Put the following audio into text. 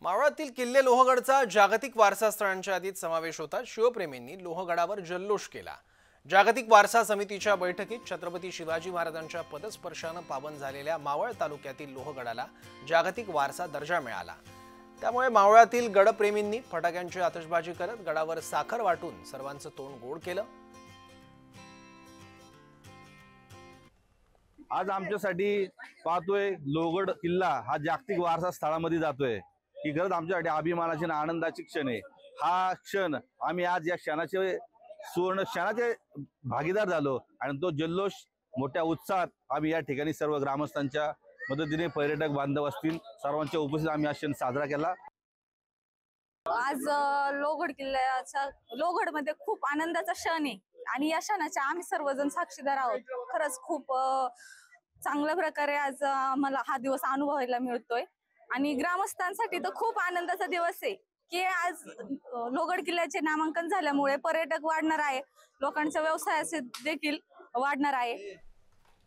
मावळातील किल्ले लोहगडचा जागतिक वारसा स्थळांच्या यादीत समावेश होता। शिवप्रेमींनी लोहगडावर जल्लोष केला। जागतिक वारसा समितीच्या बैठकीत छत्रपती शिवाजी महाराजांच्या पदस्पर्शाने पावन झालेल्या मावळ तालुक्यातील लोहगडाला जागतिक वारसा दर्जा मिळाला। त्यामुळे मावळातील गडप्रेमींनी फटाक्यांची आतषबाजी करत गडावर साखर वाटून सर्वांचं तोंड गोड केलं। आज आमच्यासाठी पाहतोय लोहगड किल्ला हा जागतिक वारसा स्थळामध्ये जातोय। ही खरंच आमच्यासाठी अभिमानाची आणि आनंदाची क्षण आहे। हा क्षण आम्ही आज या क्षणाचे सुवर्ण क्षणाचे भागीदार झालो आणि तो जल्लोष मोठ्या उत्साहात आम्ही या ठिकाणी सर्व ग्रामस्थांच्या मदतीने पर्यटक बांधव असतील सर्वांच्या उपस्थित आम्ही हा क्षण साजरा केला। आज लोहगड किल्ल्याचा लोहगडमध्ये खूप आनंदाचा क्षण आहे आणि या क्षणाच्या आम्ही सर्वजण साक्षीदार आहोत। खरंच खूप चांगल्या प्रकारे आज आम्हाला हा दिवस अनुभवायला मिळतोय आणि ग्रामस्थांसाठी तर खूप आनंदाचा दिवस आहे की आज लोहगड किल्ल्याचे नामांकन झाल्यामुळे पर्यटक वाढणार आहे, लोकांच्या व्यवसायाचे देखील वाढणार आहे।